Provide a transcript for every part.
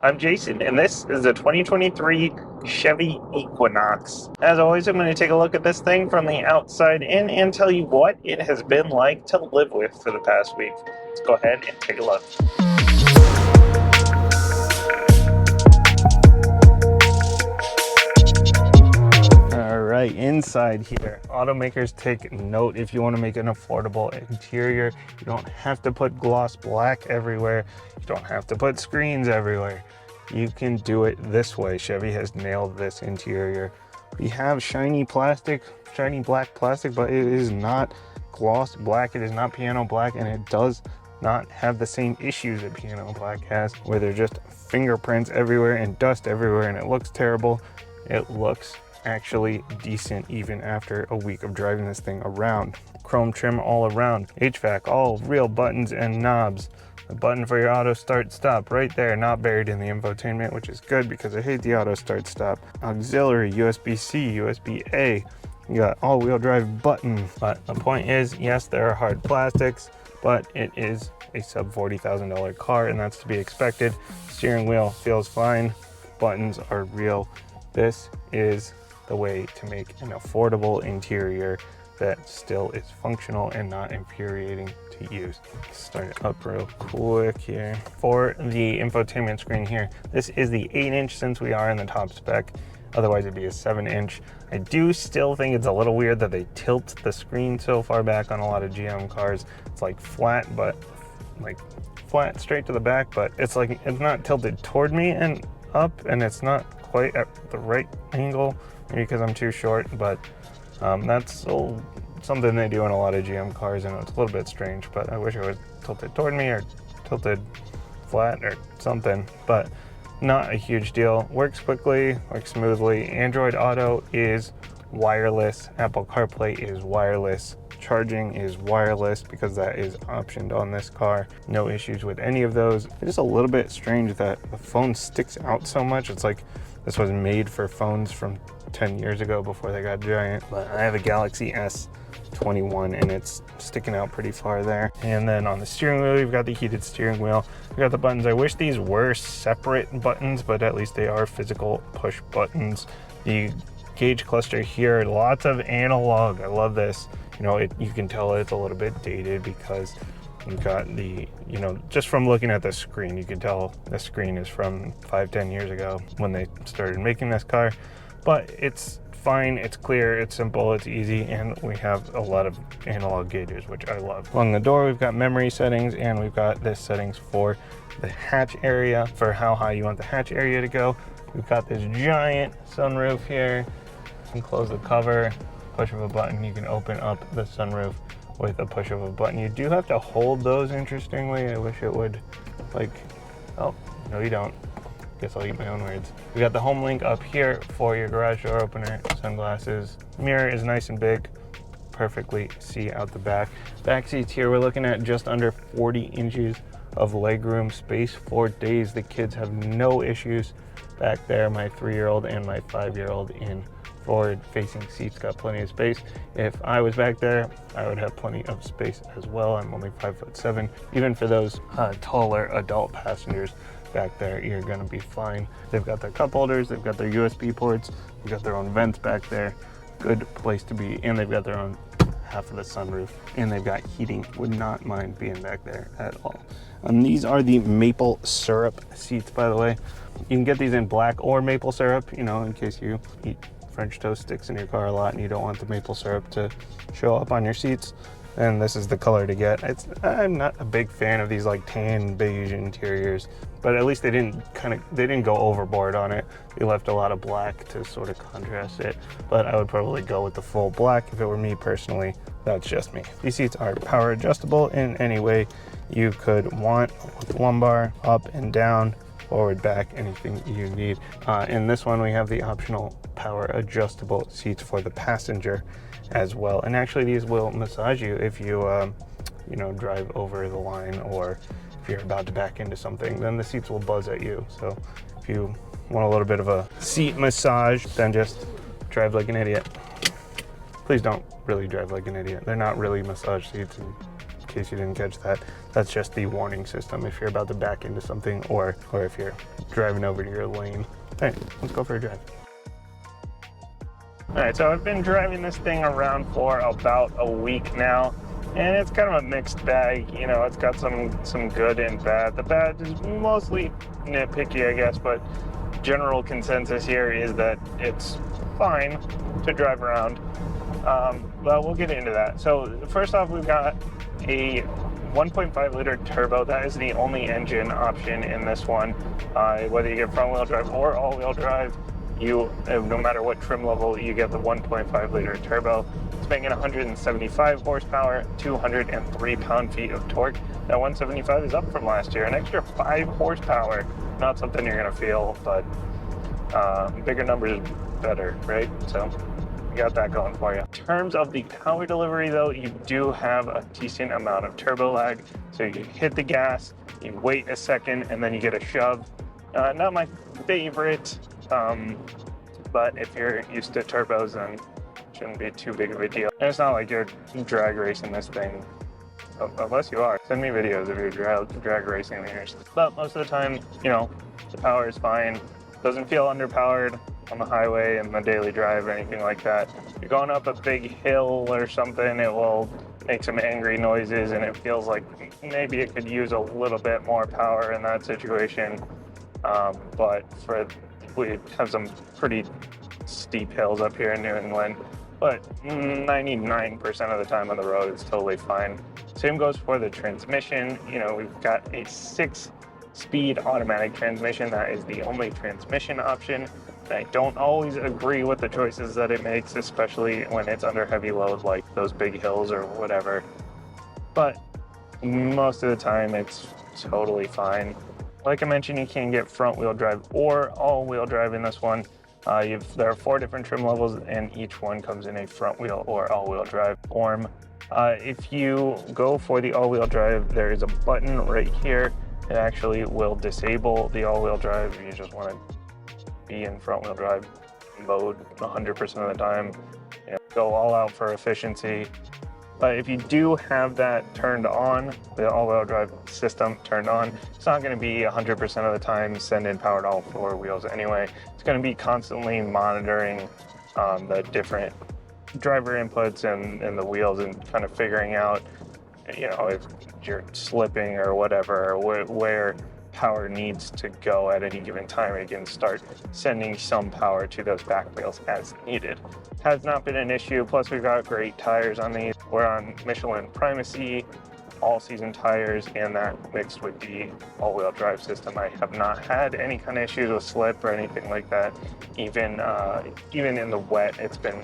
I'm Jason, and this is the 2023 Chevy Equinox. As always, I'm going to take a look at this thing from the outside in and tell you what it has been like to live with for the past week. Let's go ahead and take a look. Alright, inside here, automakers take note if you want to make an affordable interior. You don't have to put gloss black everywhere. You don't have to put screens everywhere. You can do it this way. Chevy has nailed this interior. We have shiny plastic, shiny black plastic, but it is not gloss black. It is not piano black, and it does not have the same issues that piano black has, where they're just fingerprints everywhere and dust everywhere, and it looks terrible. It looks actually decent even after a week of driving this thing around. Chrome trim all around, HVAC, all real buttons and knobs. The button for your auto start stop right there, not buried in the infotainment, which is good because I hate the auto start stop. Auxiliary, USB-C, USB-A. You got all-wheel drive button. But the point is, yes, there are hard plastics, but it is a sub $40,000 car, and that's to be expected. Steering wheel feels fine. Buttons are real. This is the way to make an affordable interior that still is functional and not infuriating to use. Start it up real quick here. For the infotainment screen here, this is the 8-inch since we are in the top spec. Otherwise it'd be a 7-inch. I do still think it's a little weird that they tilt the screen so far back on a lot of GM cars. It's like flat, but like flat straight to the back, but it's like it's not tilted toward me and up, and it's not quite at the right angle, maybe because I'm too short, but that's something they do in a lot of GM cars, and it's a little bit strange, but I wish it was tilted toward me or tilted flat or something, but not a huge deal. Works quickly, works smoothly. Android Auto is wireless. Apple CarPlay is wireless. Charging is wireless because that is optioned on this car. No issues with any of those. It's just a little bit strange that the phone sticks out so much. It's like this was made for phones from 10 years ago before they got giant. But I have a Galaxy S21 and it's sticking out pretty far there. And then on the steering wheel, you've got the heated steering wheel. We've got the buttons. I wish these were separate buttons, but at least they are physical push buttons. The gauge cluster here, lots of analog. I love this. You know, you can tell it's a little bit dated because you've got the, just from looking at the screen, you can tell the screen is from 5-10 years ago when they started making this car. But it's fine, it's clear, it's simple, it's easy, and we have a lot of analog gauges, which I love. Along the door, we've got memory settings, and we've got this settings for the hatch area, for how high you want the hatch area to go. We've got this giant sunroof here. You can close the cover. Push of a button, you can open up the sunroof with a push of a button. You do have to hold those, interestingly. I wish it would, oh, no you don't. Guess I'll eat my own words. We got the home link up here for your garage door opener, sunglasses. Mirror is nice and big, perfectly see out the back. Back seats here, we're looking at just under 40 inches of legroom space. 4 days, the kids have no issues back there. My 3-year-old and my 5-year-old in forward-facing seats got plenty of space. If I was back there, I would have plenty of space as well. I'm only 5'7". Even for those taller adult passengers back there, you're gonna be fine. They've got their cup holders, they've got their USB ports, they've got their own vents back there. Good place to be, and they've got their own half of the sunroof, and they've got heating. Would not mind being back there at all. These are the maple syrup seats, by the way. You can get these in black or maple syrup, in case you eat French toast sticks in your car a lot and you don't want the maple syrup to show up on your seats, and this is the color to get. I'm not a big fan of these like tan beige interiors, but at least they didn't go overboard on it. They left a lot of black to sort of contrast it, but I would probably go with the full black if it were me personally. That's just me. These seats are power adjustable in any way you could want, with lumbar, up and down, forward, back, anything you need. In this one, we have the optional power adjustable seats for the passenger as well. And actually, these will massage you if you, drive over the line, or if you're about to back into something, then the seats will buzz at you. So if you want a little bit of a seat massage, then just drive like an idiot. Please don't really drive like an idiot. They're not really massage seats, in case you didn't catch that. That's just the warning system if you're about to back into something or if you're driving over to your lane. All right, let's go for a drive. All right, so I've been driving this thing around for about a week now, and it's kind of a mixed bag. You know, it's got some good and bad. The bad is mostly nitpicky, I guess, but general consensus here is that it's fine to drive around. But we'll get into that. So first off, we've got a 1.5 liter turbo. That is the only engine option in this one. Whether you get front wheel drive or all wheel drive, no matter what trim level, you get the 1.5 liter turbo. It's making 175 horsepower, 203 pound-feet of torque. That 175 is up from last year, an extra 5 horsepower. Not something you're gonna feel, but bigger numbers better, right? So you got that going for you. In terms of the power delivery though, you do have a decent amount of turbo lag. So you hit the gas, you wait a second, and then you get a shove. Not my favorite, but if you're used to turbos, then it shouldn't be too big of a deal. And it's not like you're drag racing this thing, unless you are. Send me videos of your drag racing yours. But most of the time, you know, the power is fine. Doesn't feel underpowered on the highway and the daily drive or anything like that. If you're going up a big hill or something, it will make some angry noises, and it feels like maybe it could use a little bit more power in that situation. But we have some pretty steep hills up here in New England, but 99% of the time on the road it's totally fine. Same goes for the transmission. You know, we've got a 6-speed automatic transmission. That is the only transmission option. I don't always agree with the choices that it makes, especially when it's under heavy load like those big hills or whatever, but most of the time it's totally fine. Like I mentioned, you can get front wheel drive or all wheel drive in this one. There are 4 different trim levels, and each one comes in a front wheel or all wheel drive form. If you go for the all wheel drive, there is a button right here. It actually will disable the all wheel drive if you just want to be in front wheel drive mode 100% of the time. You know, go all out for efficiency. But if you do have that turned on, the all-wheel drive system turned on, it's not going to be 100% of the time sending power to all 4 wheels anyway. It's going to be constantly monitoring the different driver inputs and the wheels, and kind of figuring out, you know, if you're slipping or whatever, or where power needs to go at any given time. It can start sending some power to those back wheels as needed. Has not been an issue. Plus, we've got great tires on these. We're on Michelin Primacy all-season tires, and that mixed with the all-wheel drive system. I have not had any kind of issues with slip or anything like that. Even in the wet, it's been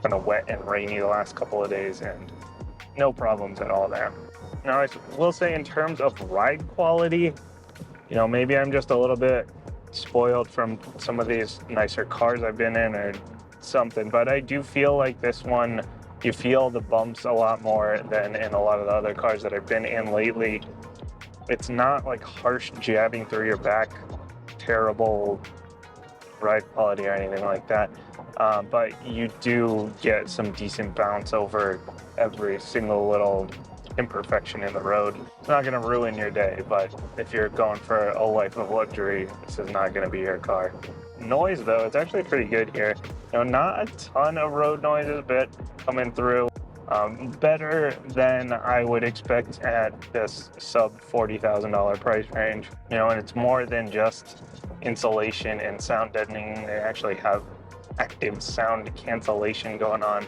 kind of wet and rainy the last couple of days, and no problems at all there. Now, I will say, in terms of ride quality, you know, maybe I'm just a little bit spoiled from some of these nicer cars I've been in or something, but I do feel like this one, you feel the bumps a lot more than in a lot of the other cars that I've been in lately. It's not like harsh jabbing through your back, terrible ride quality or anything like that, but you do get some decent bounce over every single little imperfection in the road. It's not going to ruin your day, but if you're going for a life of luxury, this is not going to be your car. Noise though, it's actually pretty good here. You know, not a ton of road noises, but coming through. Better than I would expect at this sub $40,000 price range. You know, and it's more than just insulation and sound deadening. They actually have active sound cancellation going on.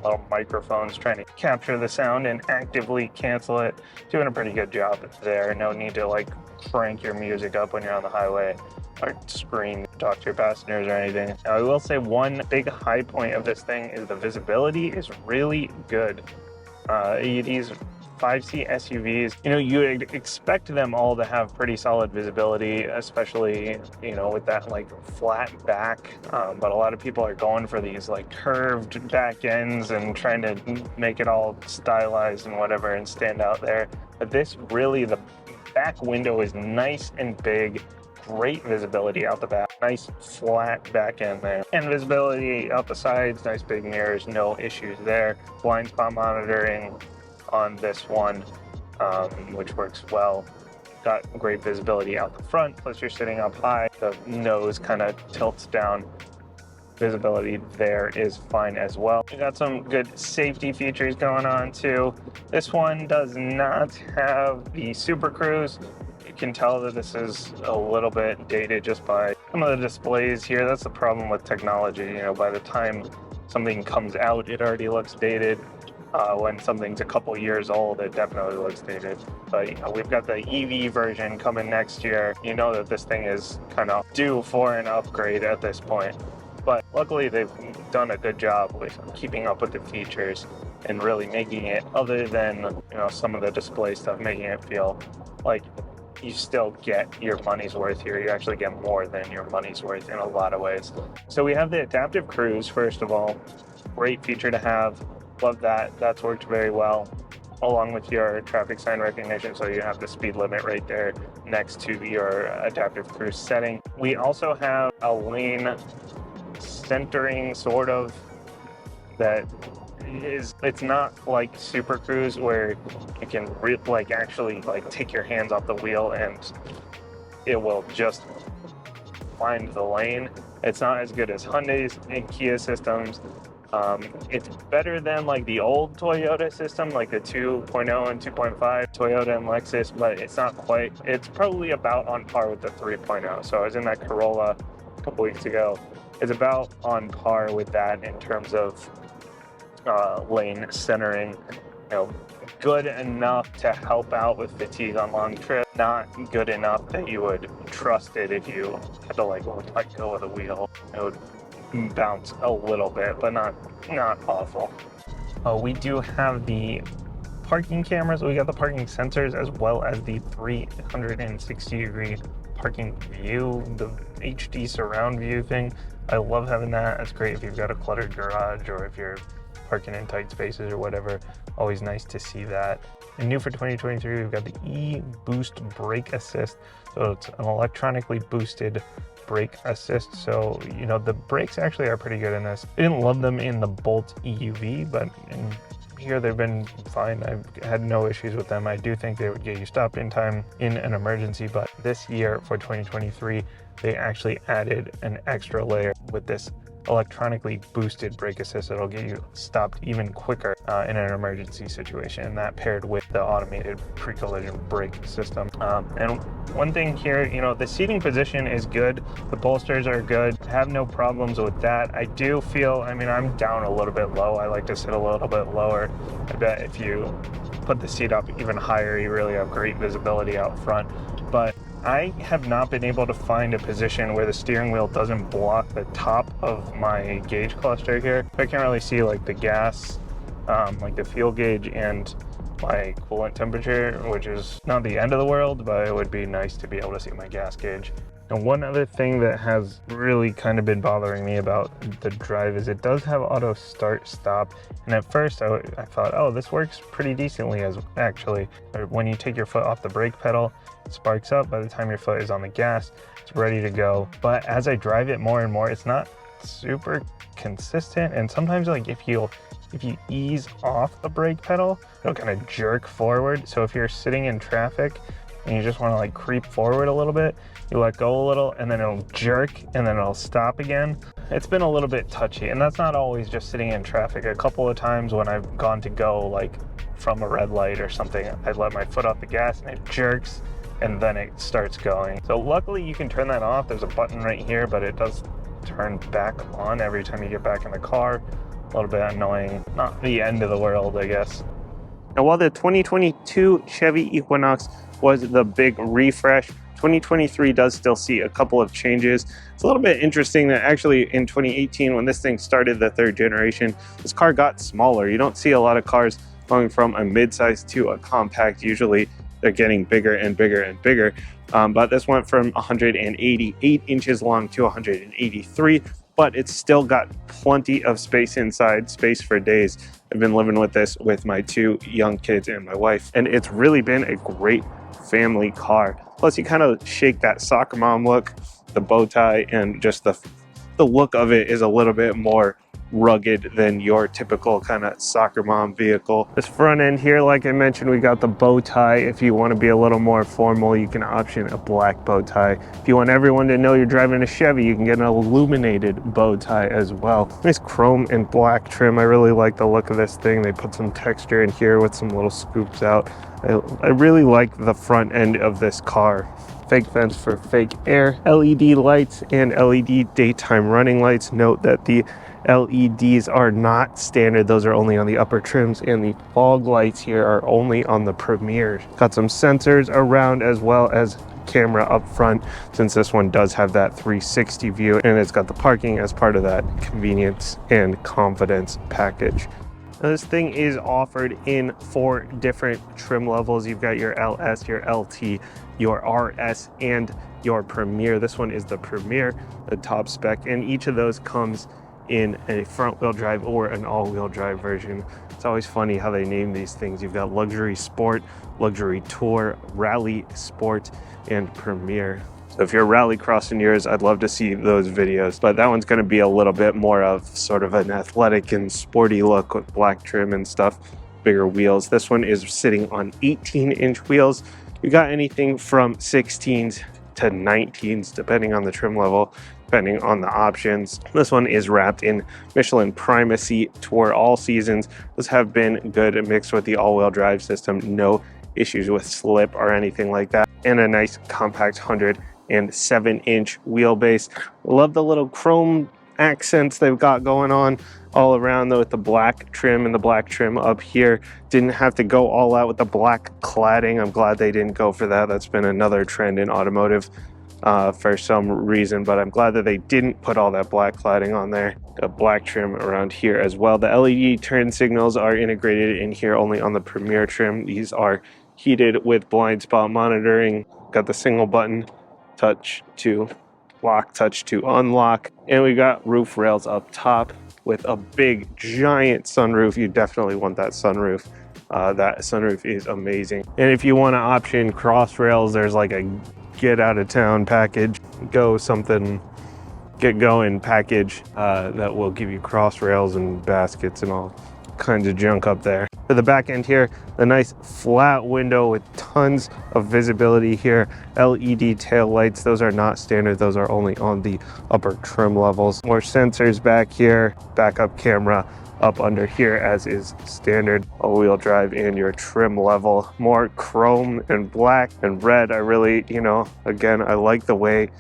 Little microphones trying to capture the sound and actively cancel it. Doing a pretty good job there. No need to like crank your music up when you're on the highway or scream, talk to your passengers or anything. Now, I will say one big high point of this thing is the visibility is really good. These 5-seat SUVs, you know, you expect them all to have pretty solid visibility, especially, you know, with that like flat back. But a lot of people are going for these like curved back ends and trying to make it all stylized and whatever and stand out there. But this really, the back window is nice and big. Great visibility out the back, nice flat back end there, and visibility out the sides, nice big mirrors, no issues there. Blind spot monitoring on this one. which works well. Got great visibility out the front, plus you're sitting up high. The nose kind of tilts down. Visibility there is fine as well. We got some good safety features going on too. This one does not have the Super Cruise. You can tell that this is a little bit dated just by some of the displays here. That's the problem with technology. You know, by the time something comes out, it already looks dated. When something's a couple years old, it definitely looks dated. But you know, we've got the EV version coming next year. You know that this thing is kind of due for an upgrade at this point. But luckily, they've done a good job with keeping up with the features and really making it, other than some of the display stuff, making it feel like you still get your money's worth here. You actually get more than your money's worth in a lot of ways. So we have the adaptive cruise, first of all. Great feature to have. Love that. That's worked very well, along with your traffic sign recognition. So you have the speed limit right there next to your adaptive cruise setting. We also have a lane centering sort of that is, it's not like Super Cruise where you can actually take your hands off the wheel and it will just find the lane. It's not as good as Hyundai's and Kia systems. It's better than like the old Toyota system, like the 2.0 and 2.5 Toyota and Lexus, but it's not quite. It's probably about on par with the 3.0. So I was in that Corolla a couple weeks ago. It's about on par with that in terms of lane centering. Good enough to help out with fatigue on long trips, not good enough that you would trust it if you had to let go of the wheel. It would bounce a little bit, but not awful. We do have the parking cameras. We got the parking sensors as well as the 360-degree parking view, the HD surround view thing. I love having that. It's great if you've got a cluttered garage or if you're parking in tight spaces or whatever. Always nice to see that. And new for 2023, we've got the e-Boost Brake Assist. So it's an electronically boosted brake assist. So, the brakes actually are pretty good in this. I didn't love them in the Bolt EUV, but in here they've been fine. I've had no issues with them. I do think they would get you stopped in time in an emergency, but this year for 2023, they actually added an extra layer with this electronically boosted brake assist that'll get you stopped even quicker in an emergency situation, and that paired with the automated pre-collision brake system. And one thing here, the seating position is good. The bolsters are good. Have no problems with that. I do feel, I'm down a little bit low. I like to sit a little bit lower. I bet if you put the seat up even higher, you really have great visibility out front. But I have not been able to find a position where the steering wheel doesn't block the top of my gauge cluster here. I can't really see like the gas, like the fuel gauge and my coolant temperature, which is not the end of the world, but it would be nice to be able to see my gas gauge. And one other thing that has really kind of been bothering me about the drive is it does have auto start stop. And at first I thought, oh, this works pretty decently actually. When you take your foot off the brake pedal, it sparks up. By the time your foot is on the gas, it's ready to go. But as I drive it more and more, it's not super consistent. And sometimes if you ease off the brake pedal, it'll kind of jerk forward. So if you're sitting in traffic and you just want to creep forward a little bit, you let go a little and then it'll jerk and then it'll stop again. It's been a little bit touchy, and that's not always just sitting in traffic. A couple of times when I've gone to go from a red light or something, I let my foot off the gas and it jerks and then it starts going. So luckily you can turn that off. There's a button right here, but it does turn back on every time you get back in the car. A little bit annoying. Not the end of the world, I guess. Now, while the 2022 Chevy Equinox was the big refresh, 2023 does still see a couple of changes. It's a little bit interesting that actually in 2018, when this thing started the third generation, this car got smaller. You don't see a lot of cars going from a midsize to a compact. Usually they're getting bigger and bigger and bigger. But this went from 188 inches long to 183, but it's still got plenty of space inside, space for days. I've been living with this with my two young kids and my wife, and it's really been a great family car. Plus you kind of shake that soccer mom look, the bow tie, and just the look of it is a little bit more rugged than your typical kind of soccer mom vehicle. This front end here, like I mentioned, we got the bow tie. If you want to be a little more formal, you can option a black bow tie. If you want everyone to know you're driving a Chevy, you can get an illuminated bow tie as well. Nice chrome and black trim. I really like the look of this thing. They put some texture in here with some little scoops out. I really like the front end of this car. Fake vents for fake air, LED lights and LED daytime running lights. Note that the LEDs are not standard. Those are only on the upper trims, and the fog lights here are only on the Premier. Got some sensors around as well as camera up front, since this one does have that 360 view, and it's got the parking as part of that convenience and confidence package. Now, this thing is offered in 4 different trim levels. You've got your LS, your LT, your RS, and your Premier. This one is the Premier, the top spec, and each of those comes in a front-wheel drive or an all-wheel drive version. It's always funny how they name these things. You've got Luxury Sport, Luxury Tour, Rally Sport, and Premier. So if you're rally crossing yours, I'd love to see those videos, but that one's going to be a little bit more of sort of an athletic and sporty look with black trim and stuff, bigger wheels. This one is sitting on 18-inch wheels. You got anything from 16s to 19s, depending on the trim level, depending on the options. This one is wrapped in Michelin Primacy Tour All Seasons. Those have been good mixed with the all-wheel drive system. No issues with slip or anything like that. And a nice compact 107-inch wheelbase. Love the little chrome accents they've got going on all around, though, with the black trim and the black trim up here. Didn't have to go all out with the black cladding. I'm glad they didn't go for that. That's been another trend in automotive for some reason, but I'm glad that they didn't put all that black cladding on there. The black trim around here as well. The LED turn signals are integrated in here only on the Premier trim. These are heated with blind spot monitoring. Got the single button, touch to lock, touch to unlock, and we got roof rails up top with a big giant sunroof. You definitely want that sunroof. That sunroof is amazing. And if you want to option cross rails, there's like a get out of town package, get going package that will give you cross rails and baskets and all kinds of junk up there. For the back end here, the nice flat window with tons of visibility here. LED tail lights, those are not standard. Those are only on the upper trim levels. More sensors back here, backup camera up under here as is standard. All-wheel drive in your trim level. More chrome and black and red. I really, again, I like the way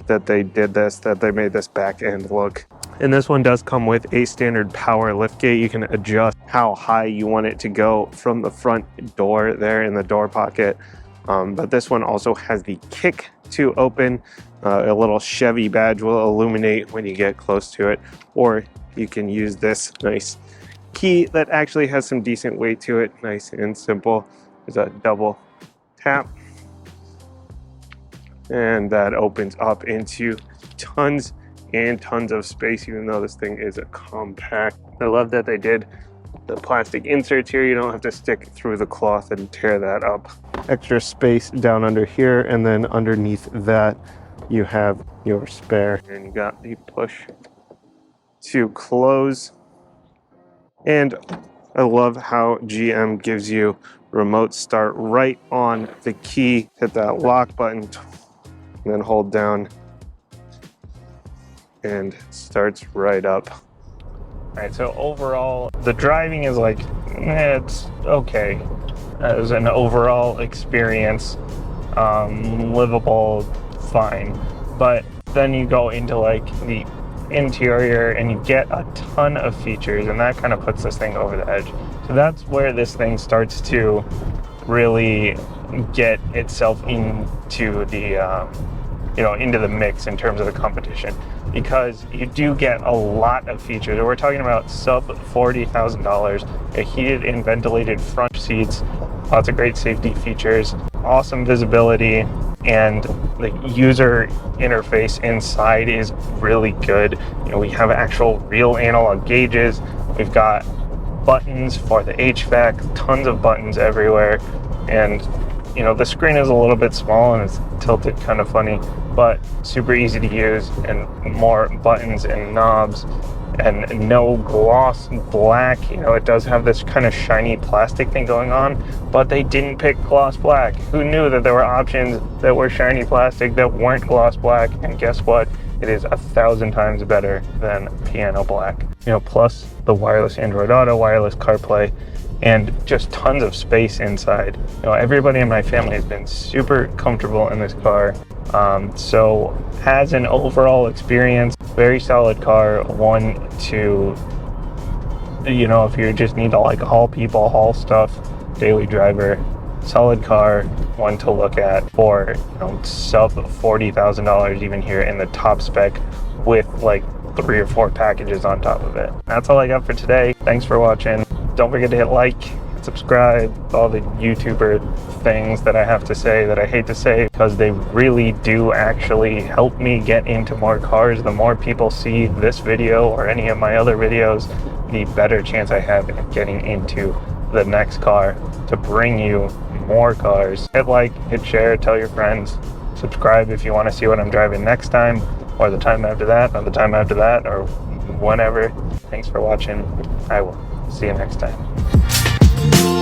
that they did this, that they made this back end look. And this one does come with a standard power liftgate. You can adjust how high you want it to go from the front door there in the door pocket. But this one also has the kick to open. A little Chevy badge will illuminate when you get close to it. Or you can use this nice key that actually has some decent weight to it. Nice and simple. There's a double tap. And that opens up into tons and tons of space, even though this thing is a compact. I love that they did the plastic inserts here. You don't have to stick through the cloth and tear that up. Extra space down under here, and then underneath that you have your spare. And you got the push to close. And I love how GM gives you remote start right on the key. Hit that lock button and then hold down, and it starts right up. All right, so overall, the driving is like, it's okay as an overall experience, livable, fine. But then you go into like the interior and you get a ton of features, and that kind of puts this thing over the edge. So that's where this thing starts to really get itself into the into the mix in terms of the competition, because you do get a lot of features. We're talking about sub $40,000, a heated and ventilated front seats, lots of great safety features, awesome visibility, and the user interface inside is really good. We have actual real analog gauges. We've got buttons for the HVAC, tons of buttons everywhere, and you know, the screen is a little bit small and it's tilted kind of funny, but super easy to use, and more buttons and knobs, and no gloss black. You know, it does have this kind of shiny plastic thing going on, but they didn't pick gloss black. Who knew that there were options that were shiny plastic that weren't gloss black? And guess what? It is 1,000 times better than piano black. You know, plus the wireless Android Auto, wireless CarPlay, and just tons of space inside. You know, everybody in my family has been super comfortable in this car. So as an overall experience, very solid car. One to, you know, if you just need to like haul people, haul stuff, daily driver, solid car, one to look at for, you know, sub $40,000 even here in the top spec with like 3 or 4 packages on top of it. That's all I got for today. Thanks for watching. Don't forget to hit like, subscribe, all the YouTuber things that I have to say that I hate to say, because they really do actually help me get into more cars. The more people see this video or any of my other videos, the better chance I have at getting into the next car to bring you more cars. Hit like, hit share, tell your friends, subscribe if you want to see what I'm driving next time, or the time after that, or the time after that, or whenever. Thanks for watching. I will see you next time.